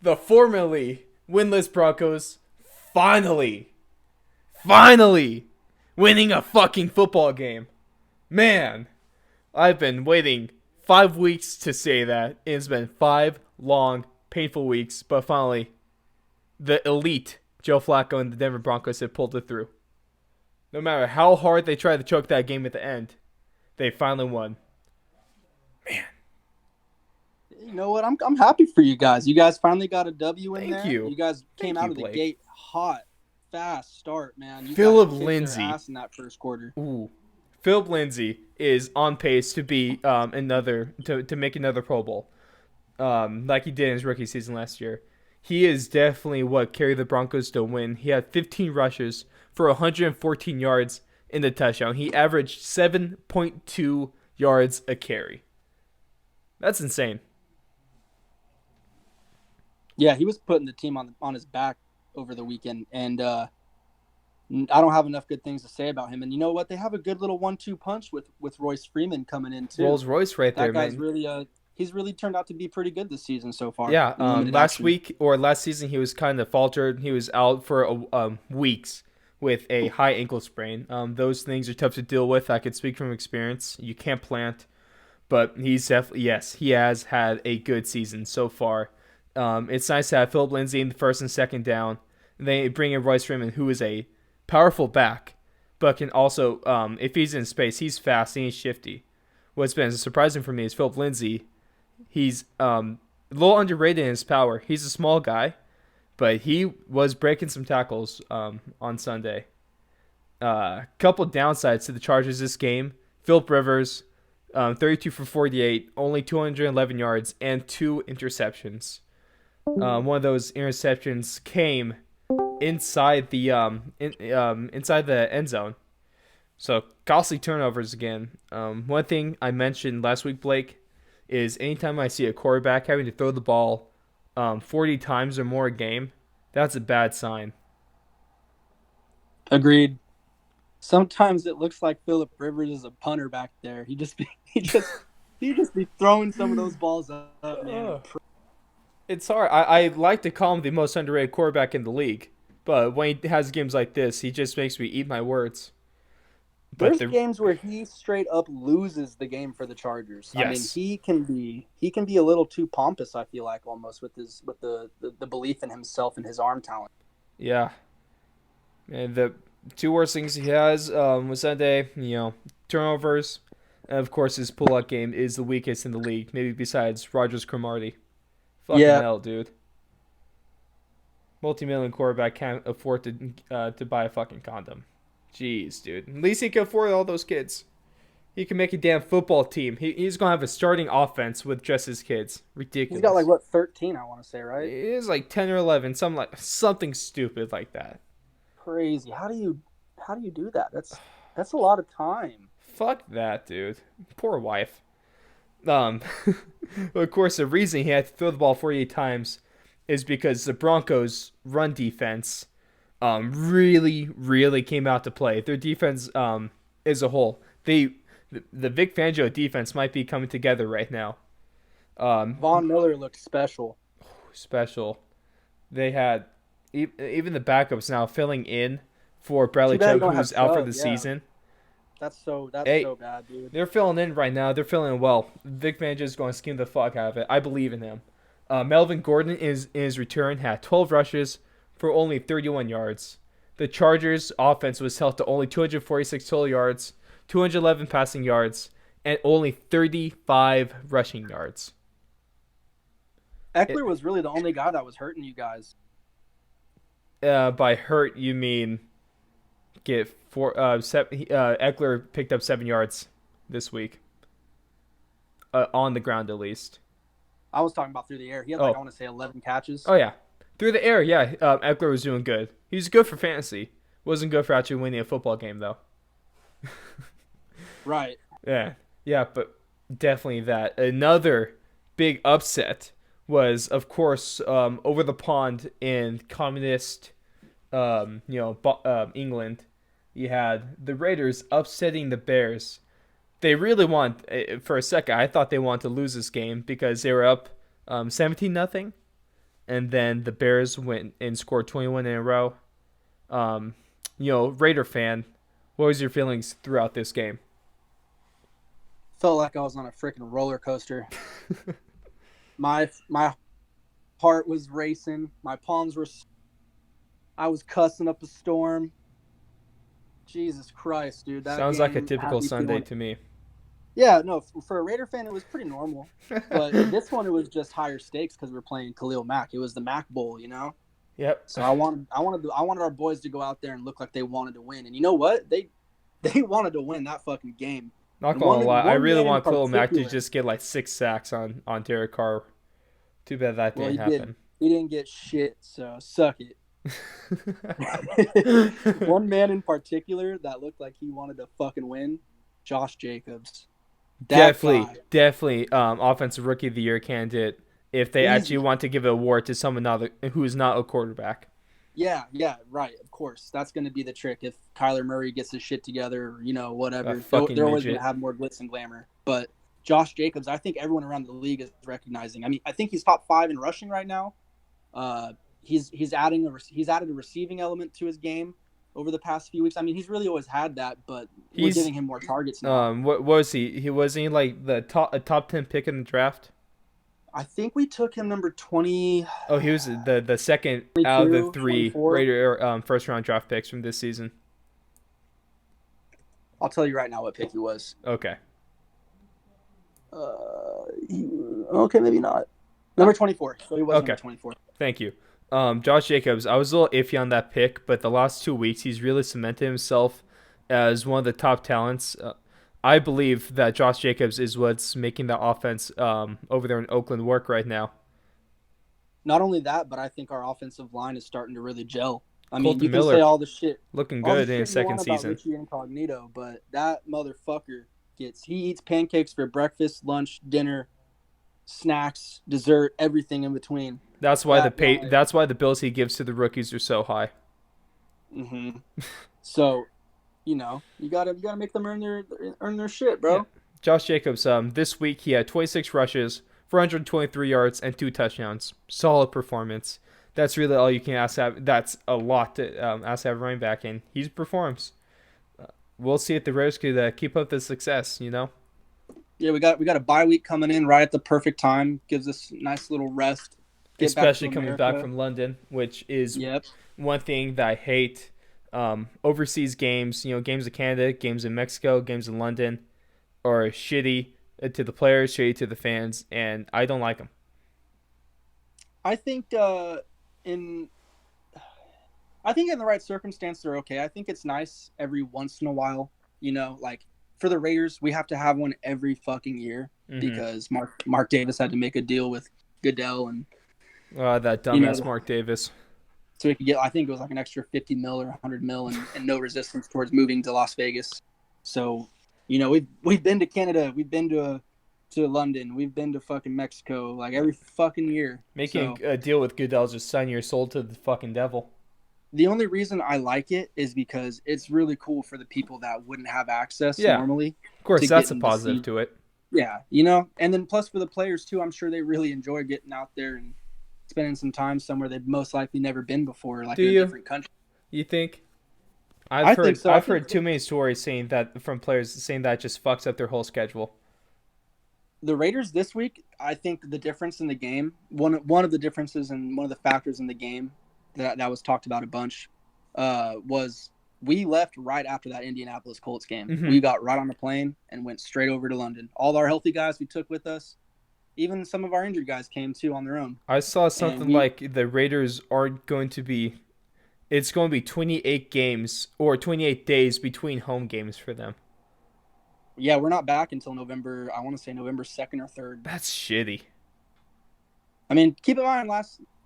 the formerly winless Broncos finally winning a fucking football game. Man, I've been waiting 5 weeks to say that. It's been 5 long, painful weeks, but finally, the elite Joe Flacco and the Denver Broncos have pulled it through. No matter how hard they tried to choke that game at the end, they finally won. Man, You know what? I'm happy for you guys. You guys finally got a W in thank there. you. You guys came Thank out you, of the Blake. gate hot, fast start, man. You Philip guys kicked Lindsay. their ass in that first quarter. Ooh. Philip Lindsay is on pace to be to make another Pro Bowl, like he did in his rookie season last year. He is definitely what carried the Broncos to win. He had 15 rushes for 114 yards in the touchdown. He averaged 7.2 yards a carry. That's insane. Yeah, he was putting the team on his back over the weekend, and I don't have enough good things to say about him. And you know what? They have a good little 1-2 punch with Royce Freeman coming in too. Rolls Royce right there, That guy's man. really he's really turned out to be pretty good this season so far. Yeah, in limited last action. week or last season he was kind of faltered. He was out for weeks with a high ankle sprain. Those things are tough to deal with. I could speak from experience. You can't plant, but he's definitely, yes, he has had a good season so far. It's nice to have Philip Lindsay in the first and second down. They bring in Royce Freeman, who is a powerful back, but can also, if he's in space, he's fast and he's shifty. What's been surprising for me is Philip Lindsay. He's a little underrated in his power. He's a small guy, but he was breaking some tackles on Sunday. Couple downsides to the Chargers this game. Philip Rivers, 32 for 48, only 211 yards, and 2 interceptions. One of those interceptions came inside the inside the end zone. So costly turnovers again. One thing I mentioned last week, Blake, is anytime I see a quarterback having to throw the ball 40 times or more a game, that's a bad sign. Agreed. Sometimes it looks like Philip Rivers is a punter back there. He just be throwing some of those balls up, man. It's hard. I like to call him the most underrated quarterback in the league, but when he has games like this, he just makes me eat my words. But There's games where he straight up loses the game for the Chargers. I mean, yes, he can be a little too pompous, I feel like, almost with the belief in himself and his arm talent. yeah. And the two worst things he has was Sunday, turnovers, and of course his pull-out game is the weakest in the league, maybe besides Rogers Cromartie. Fucking Yeah, hell, dude. Multi-million quarterback can't afford to buy a fucking condom. Jeez, dude. At least he can afford all those kids. He can make a damn football team. He's gonna have a starting offense with just his kids. he's got like Ridiculous. what 13, I want to say, right? It is like 10 or 11, something stupid like that. Crazy. How do you do that? That's a lot of time. Fuck that, dude. Poor wife. Um, of course, the reason he had to throw the ball 48 times is because the Broncos' run defense really, really came out to play. Their defense as a whole, the Vic Fangio defense might be coming together right now. Von Miller looked special. Special. They had even the backups now filling in for Too Bradley bad you Chubb, don't have who's out for Chubb. the Yeah, season. that's Hey, so bad, dude. they're filling in right now. They're filling in well. Vic Fangio is going to scheme the fuck out of it. I believe in him. Melvin Gordon is in his return had 12 rushes for only 31 yards. The Chargers' offense was held to only 246 total yards, 211 passing yards, and only 35 rushing yards. Eckler was really the only guy that was hurting you guys. By hurt, you mean get four? Eckler picked up 7 yards this week, on the ground at least. I was talking about through the air. He had Oh, I want to say 11 catches. oh yeah, through the air. Yeah, Eckler was doing good. He was good for fantasy. Wasn't good for actually winning a football game though. Right. Yeah, yeah, but definitely that. Another big upset was, of course, over the pond in communist, England. You had the Raiders upsetting the Bears. They really want. For a second, I thought they wanted to lose this game because they were up 17-0, and then the Bears went and scored 21 in a row. Um, Raider fan, what was your feelings throughout this game? Felt like I was on a freaking roller coaster. My heart was racing. My palms were. I was cussing up a storm. Jesus Christ, dude! That Sounds like a game had typical me Sunday feeling. to me. Yeah, no, for a Raider fan, it was pretty normal. But this one, it was just higher stakes because we're playing Khalil Mack. It was the Mack Bowl, you know. Yep. So I wanted our boys to go out there and look like they wanted to win. And you know what? They wanted to win that fucking game. Not And gonna lie, I one really man in want Khalil Mack to particular. just get like 6 sacks on Derek Carr. Too bad that Well, didn't he did. happen. He didn't get shit. So suck it. One man in particular that looked like he wanted to fucking win, Josh Jacobs. That guy, definitely, offensive rookie of the year candidate. If they actually easy. want to give an award to someone who's not a quarterback, Yeah, right. Of course, that's going to be the trick. If Kyler Murray gets his shit together, that whatever, they're, fucking they're always going to midget. have more glitz and glamour. But Josh Jacobs, I think everyone around the league is recognizing. I mean, I think he's top 5 in rushing right now. He's added a receiving element to his game over the past few weeks. I mean, he's really always had that, but we're He's giving him more targets now. what was he? He wasn't he like a top 10 pick in the draft. I think we took him number 20, Oh, he was the second out of the 22, three 24. Raider first round draft picks from this season. I'll tell you right now what pick he was. Okay. Okay, maybe not. Number 24. So he was Okay. number 24. Thank you. Josh Jacobs, I was a little iffy on that pick, but the last 2 weeks he's really cemented himself as one of the top talents. I believe that Josh Jacobs is what's making the offense over there in Oakland work right now. Not only that, but I think our offensive line is starting to really gel. I mean, Colton you can say Miller looking all the good in his shit you second want about season. Richie Incognito, but that motherfucker he eats pancakes for breakfast, lunch, dinner, snacks, dessert, everything in between. That's why That guy. that's why the bills he gives to the rookies are so high. hmm So, you gotta make them earn their shit, bro. Yeah. Josh Jacobs, this week he had 26 rushes, 423 yards, and 2 touchdowns. Solid performance. That's really all you can ask. That's a lot to ask to have running back, and he performs. We'll see if the Raiders could keep up the success. Yeah, we got a bye week coming in right at the perfect time. Gives us a nice little rest. Get back Especially to coming back America. from London, which is Yep. one thing that I hate. Overseas games, games in Canada, games in Mexico, games in London, are shitty to the players, shitty to the fans, and I don't like them. I think in I think in the right circumstance they're okay. I think it's nice every once in a while, like for the Raiders, we have to have one every fucking year Mm-hmm. because Mark Davis had to make a deal with Goodell and That you know dumbass Mark Davis. so we could get I think it was like an extra 50 mil or 100 mil and no resistance towards moving to Las Vegas. So, we've been to Canada, we've been to London, we've been to fucking Mexico like every fucking year. Making So a deal with Goodell is just selling your soul to the fucking devil. the only reason I like it is because it's really cool for the people that wouldn't have access Yeah, normally of course, to that's get a in the positive seat. to it. Yeah, and then plus for the players too, I'm sure they really enjoy getting out there and spending some time somewhere they've most likely never been before, like Do in a you? different country. You think? I think so. I I've think heard too many stories saying that from players saying that just fucks up their whole schedule. the Raiders this week, I think the difference in the game, one of the differences and one of the factors in the game that was talked about a bunch, was we left right after that Indianapolis Colts game. Mhm. We got right on the plane and went straight over to London. All our healthy guys we took with us, even some of our injured guys came too on their own. I saw And something we, like the Raiders aren't going to be. It's going to be 28 games or 28 days between home games for them. yeah, we're not back until November. I want to say November 2nd or 3rd. That's shitty. I mean, keep in mind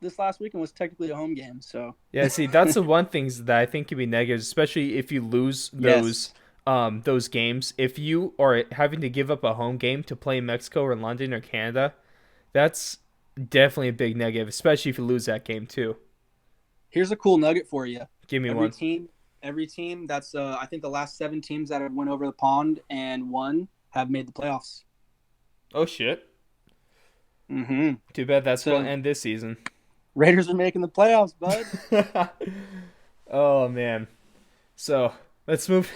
this last weekend was technically a home game, so Yeah, see, that's the one thing that I think can be negative, especially if you lose yes. those games. If you are having to give up a home game to play in Mexico or London or Canada, that's definitely a big negative, especially if you lose that game too. Here's a cool nugget for you. Give me Every one. team, every team that's I think the last 7 teams that have went over the pond and won have made the playoffs. Oh shit! Mm-hmm. Too bad that's going So to end this season. Raiders are making the playoffs, bud. Oh man. So let's move.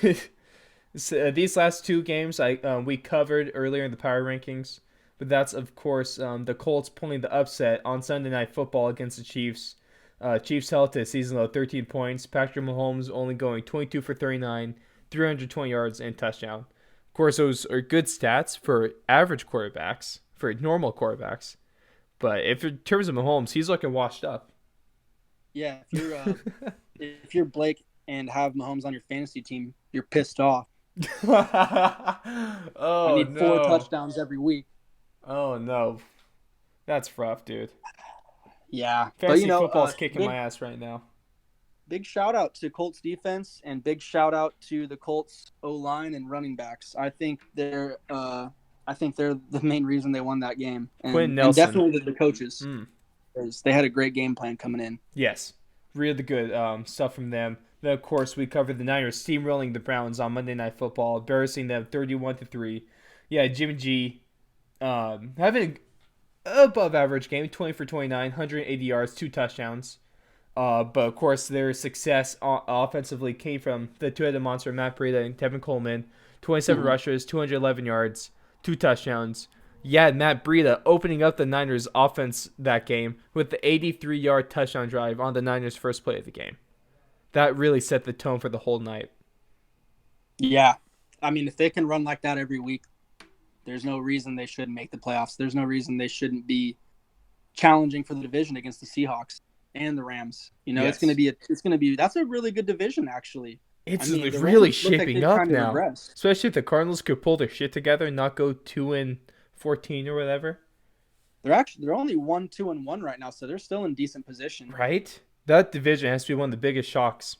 So, these last two games we covered earlier in the power rankings, but that's of course the Colts pulling the upset on Sunday Night Football against the Chiefs. Chiefs held to a season low 13 points. Patrick Mahomes only going 22 for 39, 320 yards and touchdown. Of course, those are good stats for average quarterbacks, for normal quarterbacks. But if in terms of Mahomes, he's looking washed up. Yeah, if you're Blake and have Mahomes on your fantasy team, you're pissed off. I Oh need four no. touchdowns every week. Oh no. That's rough, dude. Yeah, but Fantasy football's kicking my big ass right now. big shout out to Colts defense and big shout out to the Colts O line and running backs. I think they're the main reason they won that game, Quinn and Nelson. definitely the coaches. Mm. 'Cause they had a great game plan coming in. Yes. Really good stuff from them. Then of course we covered the Niners steamrolling the Browns on Monday Night Football, embarrassing them 31-3. Yeah, Jimmy G having an above average game, 20 for 29, 180 yards, two touchdowns. But of course, their success offensively came from the two-headed monster Matt Breida and Tevin Coleman. 27 Mhm. rushes, 211 yards, two touchdowns. Yeah, Matt Breida opening up the Niners' offense that game with the 83-yard touchdown drive on the Niners' first play of the game. That really set the tone for the whole night. Yeah, I mean, if they can run like that every week, there's no reason they shouldn't make the playoffs. There's no reason they shouldn't be challenging for the division against the Seahawks and the Rams. Yes. It's gonna be that's a really good division actually. It's I mean, the really Rams look like shaping they've up kind of now. regressed. Especially if the Cardinals could pull their shit together and not go 2-14 or whatever. They're only 1-2-1 right now, so they're still in decent position. Right? That division has to be one of the biggest shocks.